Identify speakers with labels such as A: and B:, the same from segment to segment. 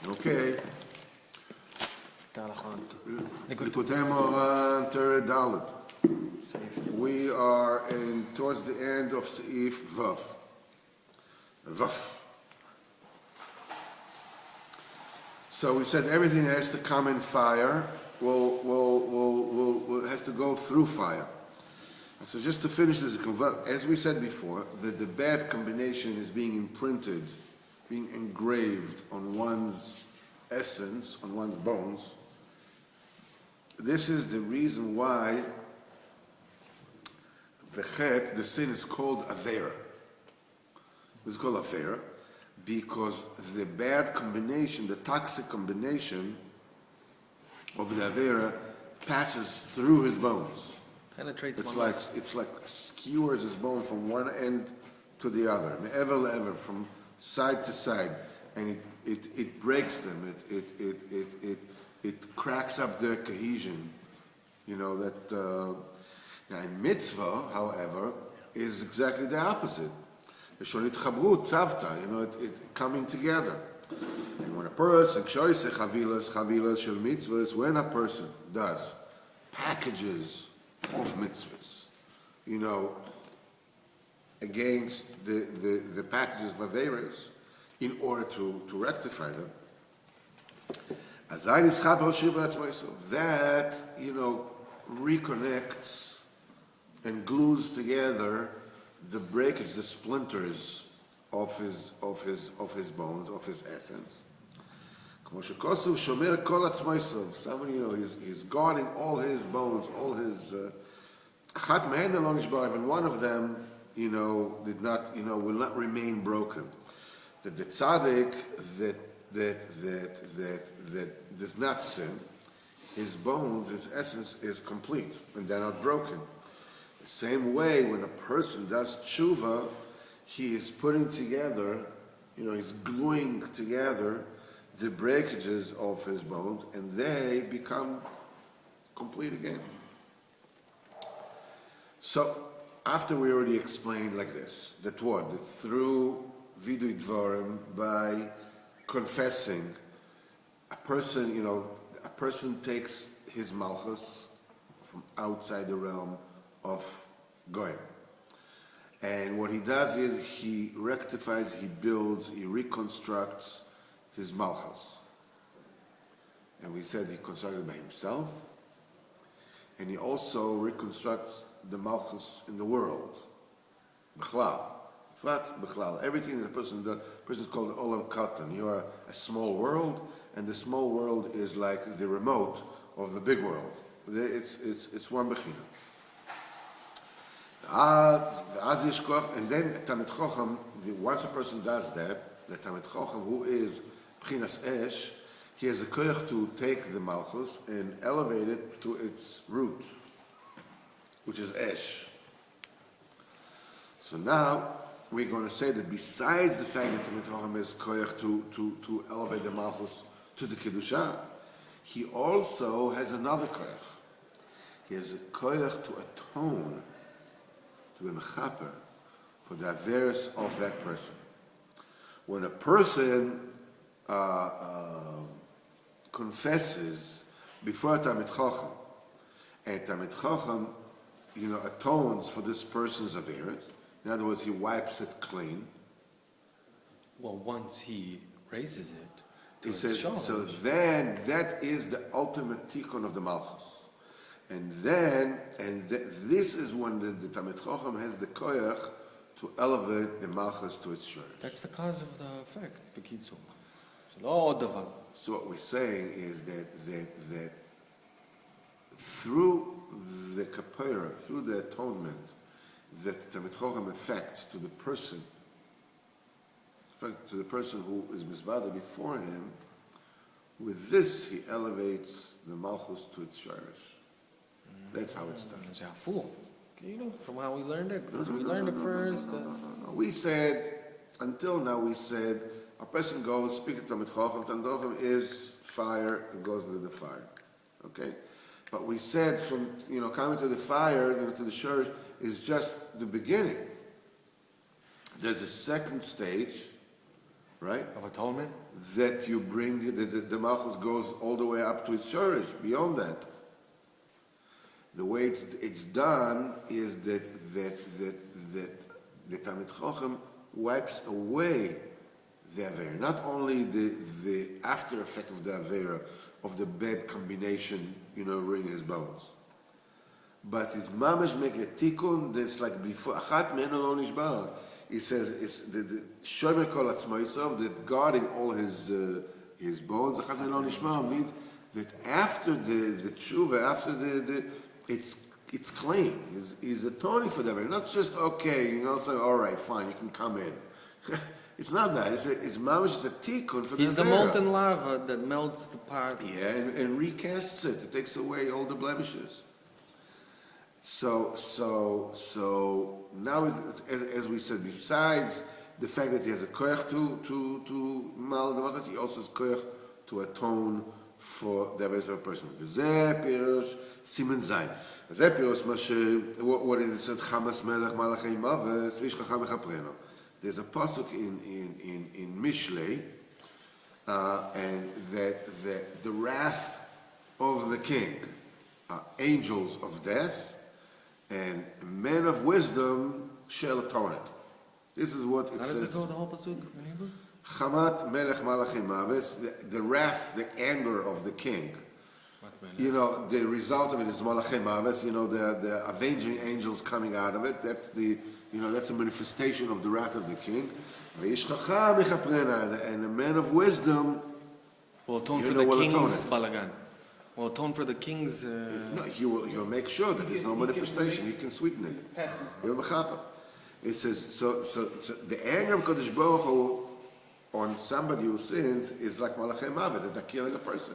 A: Okay. Likutei Moharan, Tered Dalet. We are towards the end of Seif Vav. Vav. So we said everything has to come in fire. Has to go through fire. So just to finish this, as we said before, that the bad combination is being imprinted, being engraved on one's essence, on one's bones. This is the reason why the sin is called Avera. It's called Avera because the bad combination, the toxic combination of the Avera passes through his bones.
B: Penetrates
A: it's like skewers his bone from one end to the other, ever, from side to side, and it breaks them. It cracks up their cohesion. You know that. Now in mitzvah, however, is exactly the opposite. It coming together. And when a person when a person does packages of mitzvahs, against the packages of averas, in order to rectify them, that reconnects and glues together the breakage, the splinters of his bones, of his essence. Somebody, he's guarding all his bones, all his. And one of them, will not remain broken. That the tzaddik that does not sin, his bones, his essence is complete, and they're not broken. The same way, when a person does tshuva, he is putting together, he's gluing together the breakages of his bones, and they become complete again. So, after we already explained like this, that through vidui dvarim, by confessing, a person takes his malchus from outside the realm of goyim. And what he does is he rectifies, he builds, he reconstructs his malchus. And we said he constructed by himself, and he also reconstructs the malchus in the world. Bichlal. Bichlal. Everything that a person does, is called olam katan. You are a small world, and the small world is like the remote of the big world. It's one bechina. And then Tamid Chochem, once a person does that, the Tamid Chochem, who is Bchinas Esh, he has the koyach to take the Malchus and elevate it to its root, which is Esh. So now we're going to say that besides the fact that Tamid Chochem has koyach to elevate the Malchus to the Kedusha, he also has another koyach. He has a koyach to atone, to be mechaper for the averes of that person. When a person confesses before Tamid Chochem, and Tamid Chochem, atones for this person's averes, in other words, he wipes it clean.
B: Well, once he raises it to
A: his
B: shoulders.
A: So then that is the ultimate tikkun of the Malchus. And this is when the Tamid Chochem has the koyach to elevate the Malchus to its shoulders.
B: That's the cause of the effect, B'kitzur.
A: So what we're saying is that through the kapara, through the atonement that Tamid Chochem affects to the person who is misvada before him, with this he elevates the Malchus to its shoulders. That's how it's done.
B: It's a fool. From how we learned it. Because we learned it first.
A: We said, until now we said, a person goes, speak to Tamid Chochem, Tamid Chochem is fire, and goes into the fire. Okay? But we said from, coming to the fire, to the church, is just the beginning. There's a second stage, right?
B: Of atonement?
A: That you bring, the Malchus goes all the way up to its shorish, beyond that. The way it's done is that the Talmid Chochem wipes away the Avera. Not only the after effect of the Avera, of the bad combination, ruining his bones. But his mamash make a tikkun that's like before, achat me'en lo nishbar. He says, it's the shomer kol atzmoisav, that guarding all his bones, achat me'en lo nishbar, means that after the tshuva, after it's clean. He's atoning for that. Not just, okay, saying, all right, fine, you can come in. It's not that. It's mamash, it's a tikkun for the
B: He's the
A: Avera.
B: molten lava that melts the part.
A: Yeah, and recasts it. It takes away all the blemishes. So now, as we said, besides the fact that he has a koyach to mal the he also has koyach to atone for the Averos of a person. V'zeh pirush simen zayin. V'zeh pirush what it said, Chamas melech malachei maves v'ish chacham mechapreno. There's a pasuk in Mishlei, and that the wrath of the king are angels of death, and men of wisdom shall atone it. This is what it
B: How
A: says.
B: does it go, the whole pasuk in Hebrew?
A: Chamat melech malachim maves, the wrath, the anger of the king. The result of it is malachim maves. The avenging angels coming out of it. That's that's a manifestation of the wrath of the king. V'ish chacham mechaprena, and the man of wisdom
B: Will atone for the king's balagan. Will atone for the king's.
A: No, he'll make sure that there's no manifestation. He can sweeten it. He'll mechaper. It says so. The anger of Kodesh Baruch Hu on somebody who sins is like malachei mavet, that they're killing a person.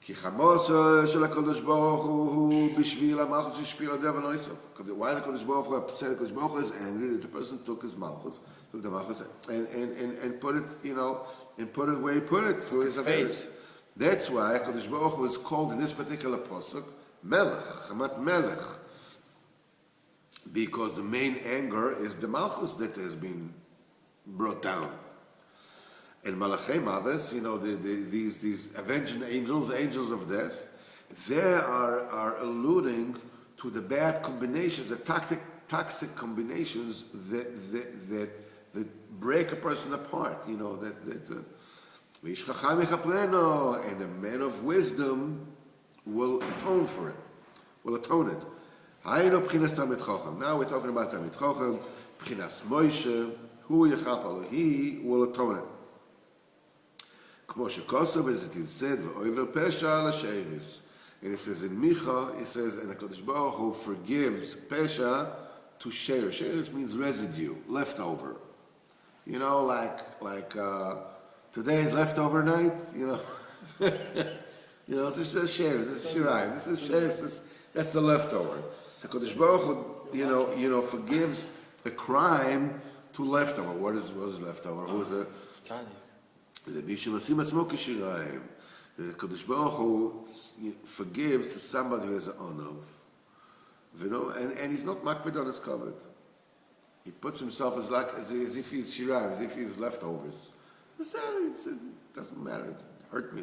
A: Ki chamos shel HaKadosh Baruch Hu b'shvil HaMalchus sheshpil Adev v'noisav. Why the Kodesh Baruch Hu upset? The Kodesh Baruch Hu is angry that the person took his malchus, took the malchus, and put it, and put it where he put it through his averos. That's why Kodesh Baruch Hu is called in this particular pasuk Melech, Chamat Melech, because the main anger is the malchus that has been brought down. And Malachei Maves, these avenging angels, angels of death, they are alluding to the bad combinations, the toxic combinations that break a person apart. And a man of wisdom will atone for it, will atone it. Now we're talking about Talmid Chochem, B'chinas Moshe, Hu Yechapal, he will atone it. כמו שכוסוב, as it is said, ואויבר פשע לשאיריס. And it says in Micha, it says, and HaKadosh Baruch Hu forgives pesha to sheiris. Sheiris means residue, leftover. Like today is leftover night, this is sheiris, this is shirayim, this is sheiris, that's the leftover. So HaKadosh Baruch Hu, forgives the crime to leftover. What is leftover? Who's the... The Kodesh Baruch Hu forgives to somebody who has an honor, and he's not makbid on his covet. He puts himself as if he's shirayim, as if he's leftovers. It doesn't matter. It hurt me.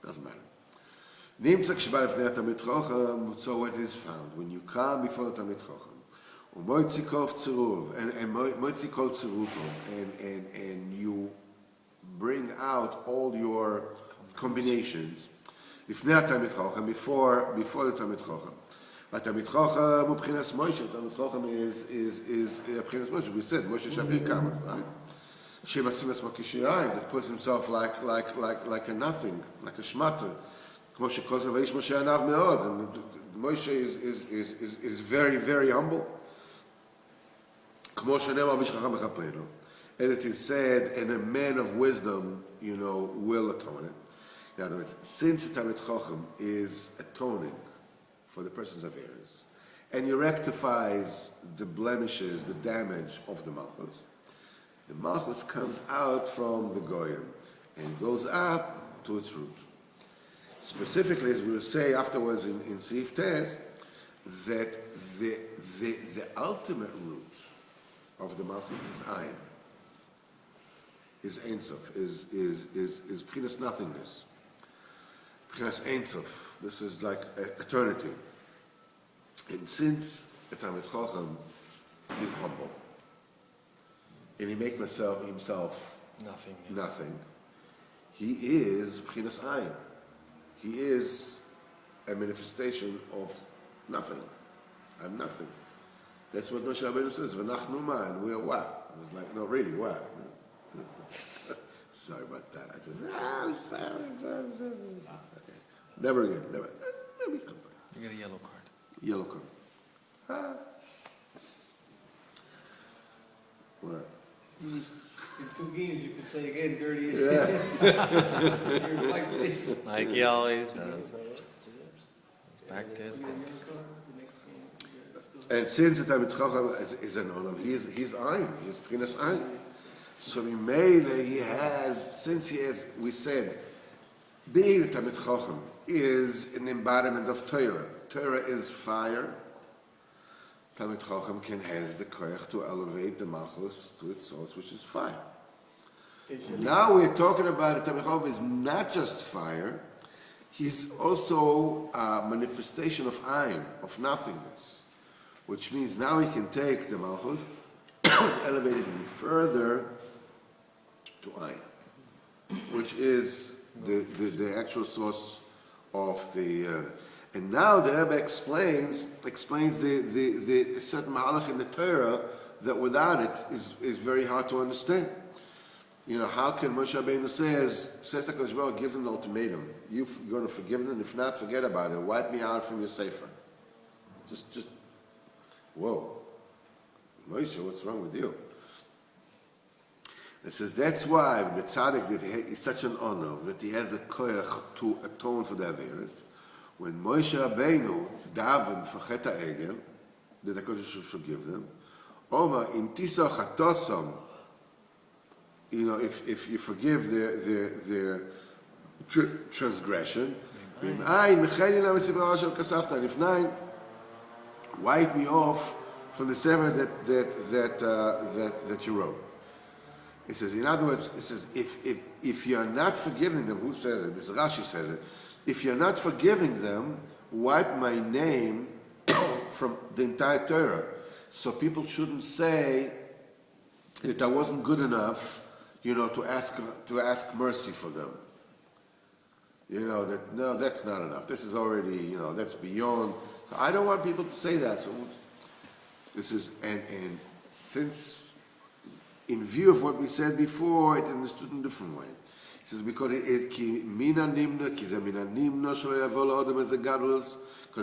A: Doesn't matter. So it is found when you come before the Talmid Chochem. And you bring out all your combinations before the Talmid Chochem. But Talmid Chochem B'chinas Moshe. Talmid Chochem is B'chinas Moshe. We said Moshe Shabir Kamas, right? Shemasim Esmo Kishirayim, that puts himself like a nothing, like a shmatter. Moshe Kosav Eish Moshe Anav Meod, and Moshe is very, very humble. As it is said, and a man of wisdom, will atone it. In other words, since the Talmid Chochem is atoning for the person's affairs, and he rectifies the blemishes, the damage of the Malchus comes out from the Goyim and goes up to its root. Specifically, as we will say afterwards in Seif Tes, that the ultimate root of the Malchus is Ein. Is Ein Sof, is B'chinas nothingness. B'chinas Ein Sof. This is like eternity. And since the Talmid Chacham is humble, and he makes himself nothing, he is B'chinas Ein. He is a manifestation of nothing. I'm nothing. That's what Moshe Rabbeinu says. V'nachnu ma, and we're what? I was like, no, really, what? Sorry about that. I just, I'm sorry. Okay. Never again. Never. Maybe sometime.
B: You get a yellow card.
A: Yellow card. What?
C: In 2 games, you could play again, dirty.
A: Yeah.
C: You're like,
B: Like he always does. Back to his books.
A: And since the Talmid Chacham is an Olam, he's Ein, he's B'chinas Ein. So Mimele, he has, since he has, we said, being a Talmid Chacham is an embodiment of Torah. Torah is fire. Talmid Chacham has the koyach to elevate the Malchus to its source, which is fire. Now we're talking about the Talmid Chacham is not just fire, he's also a manifestation of Ein, of nothingness. Which means now he can take the Malchus, elevate it even further to Ein, which is the actual source of the. And now the Rebbe explains the certain mahalach in the Torah that without it is very hard to understand. You know, how can Moshe Rabbeinu says the Kodesh Baruch Hu gives him an ultimatum? You're going to forgive him, and if not, forget about it. Wipe me out from your sefer. Just. Whoa, Moshe, what's wrong with you? It says that's why the tzaddik that is such an honor that he has a koyach to atone for the averos. When Moshe Rabbeinu davened for Chet HaEgel, that the Kodesh should forgive them. Omar im tisa chatosam, you know, if you forgive their transgression, and if nine. Wipe me off from the sever that you wrote. It says, in other words, it says, if you're not forgiving them, who says it? This Rashi says it. If you're not forgiving them, wipe my name from the entire Torah. So people shouldn't say that I wasn't good enough, you know, to ask mercy for them. You know, that no, that's not enough. This is already, you know, that's beyond. So I don't want people to say that. So this is, and since, in view of what we said before, it understood in a different way. It says because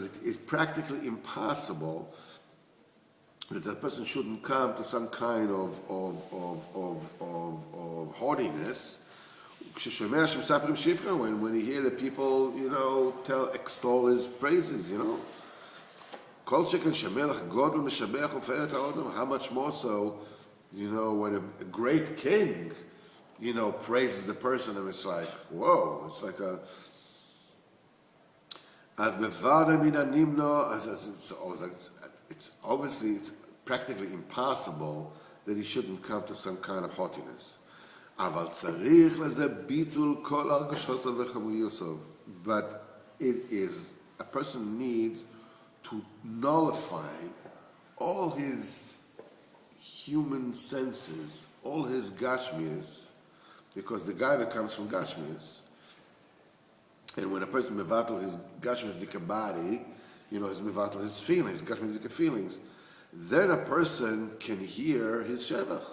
A: it is practically impossible that a person shouldn't come to some kind of haughtiness. When you hear the people, you know, extol his praises, you know. How much more so, you know, when a great king, you know, praises the person, and it's like, whoa, it's like a. It's obviously, it's practically impossible that he shouldn't come to some kind of haughtiness. But it is, a person needs to nullify all his human senses, all his gashmias, because the guy that comes from gashmias, and when a person mevatel his gashmias dika body, you know, his mevatel his feelings, gashmias dika feelings, then a person can hear his shevach.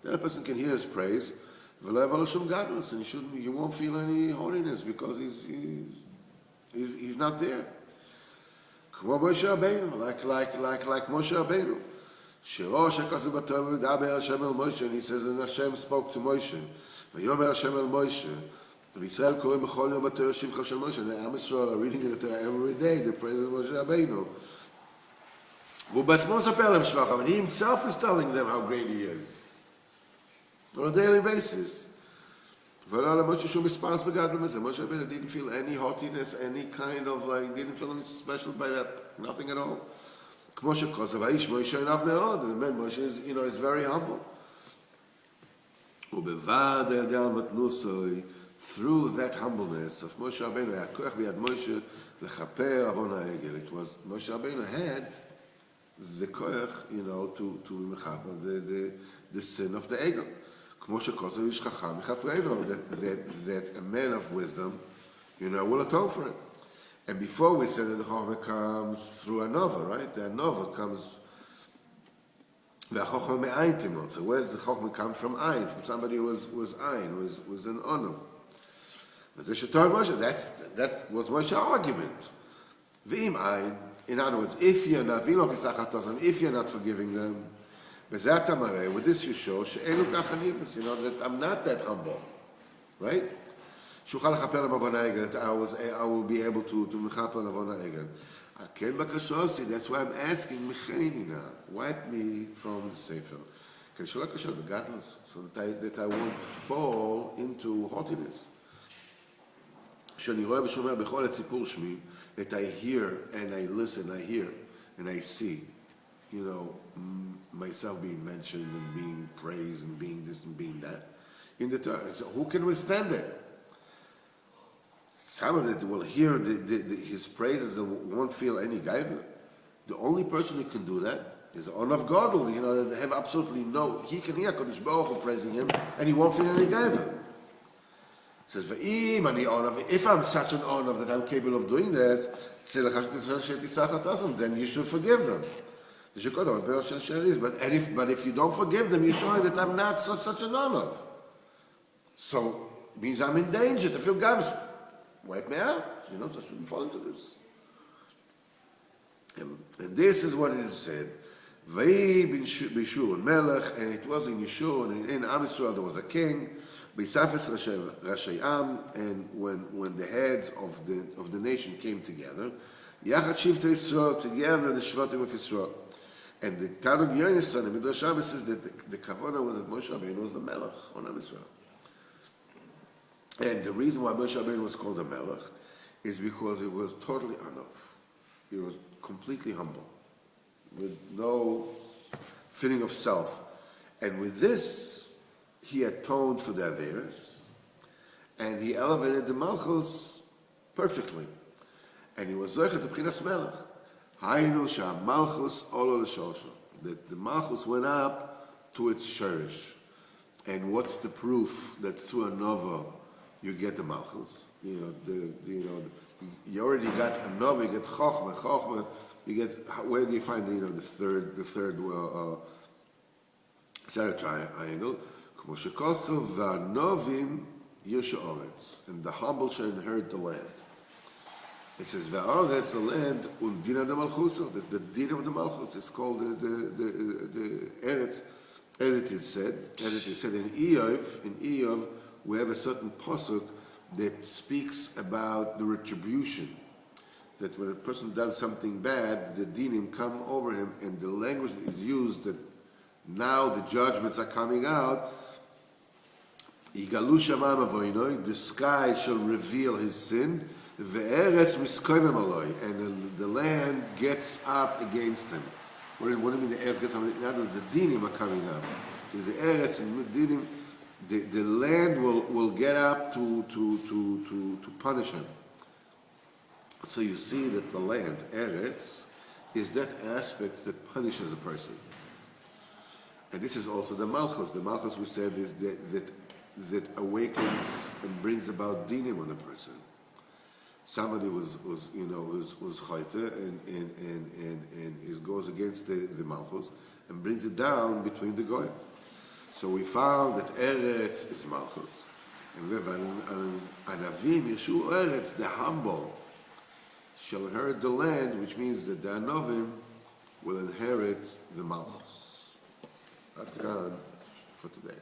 A: Then a person can hear his praise, and he won't feel any holiness because he's not there. Like Moshe Rabbeinu. And he says, and Hashem spoke to Moshe. Vayomer Hashem el Moshe. And Yisrael korim b'chol yom b'torah shivcha shel Moshe. And the Am Yisrael are reading in the Torah every day, the praise of Moshe Rabbeinu. And he himself is telling them how great he is. On a daily basis. Moshe Rabbeinu didn't feel any haughtiness, any kind of like, didn't feel anything special by that, nothing at all. כמו שכוסף, האיש מוישה עיניו מאוד, and the man Moshe is, is very humble. ובבד הידיעה מתנוסוי, through that humbleness of Moshe Rabbeinu, היה כוח ביד מוישה לכפר עוון העגל. It was, Moshe Rabbeinu had the koach, to mechaper the sin of the egel. כמו שכוסף איש חכם יכפרנו, that a man of wisdom, will atone for it. And before we said that the chokhmah comes through a nova, right? The nova comes, the chokhmah me'ayin timot. So where does the chokhmah come from? Ayin, from somebody who was ayin, was an honor. That was Moshe's argument. V'im ayin, in other words, if you're not forgiving them, with this you show that I'm not that humble, right? That I will be able to mechaper לעוון העגל. כן בקשוסי, that's why I'm asking, mechenina, wipe me from the sefer. כדי שלא קשה בגדלוס, so that I won't fall into haughtiness. שאני רואה ושומע בכל הציפור שמי, that I hear and I listen, I hear and I see, myself being mentioned and being praised and being this and being that in the Torah. So who can withstand it? Someone that will hear his praises and won't feel any gaiva. The only person who can do that is the honor of God. They have absolutely he can hear Kodesh Baruch Hu praising him and he won't feel any gaiva. It says, if I'm such an honor that I'm capable of doing this, then you should forgive them. But if you don't forgive them, you're showing that I'm not such an honor. So it means I'm in danger to feel gavs. Wipe me out. So I shouldn't fall into this. And this is what it is said. V'yi b'Yeshua melech, and it was in Yeshua, and in Am Yisrael there was a king. B'Yisafes Rashei Am, and when the heads of the nation came together, Yachad Shivtei Yisrael, together the Shvatim of Yisrael. And the Tanug Yonasan, the Midrash Rabbah says that the Kavanah was that Moshe Rabbeinu was the melech on Am Yisrael. And the reason why Moshe Rabbeinu was called a melech is because it was totally enough. He was completely humble, with no feeling of self. And with this, he atoned for the Averis, and he elevated the Malchus perfectly. And he was Zoichet B'chinas Melech. Hainu Malchus Olo L'Shosho. That the Malchus went up to its sherish. And what's the proof that through a Nova you get the Malchus? You already got a Nova, you get Chochmah, you get, where do you find the third triangle? K'mo shekosov v'anovim yirshu oretz, and the humble shall inherit the land. It says v'aretz, the land, undina de malchuso, that the din of the malchus is called the eretz. As it is said in Eov, we have a certain pasuk that speaks about the retribution. That when a person does something bad, the dinim come over him, and the language is used that now the judgments are coming out. The sky shall reveal his sin, and the land gets up against him. What do you mean the earth gets up? In other words, the dinim are coming up. So the eretz and the dinim, the land will get up to punish him. So you see that the land, eretz, is that aspect that punishes a person. And this is also the malchus. The malchus, we said, is that awakens and brings about dinim on a person. Somebody was chayte and goes against the malchus and brings it down between the goyim. So we found that eretz is malchus, and we have an avim yeshu eretz, the humble shall inherit the land, which means that the anovim will inherit the malchus. That's God for today.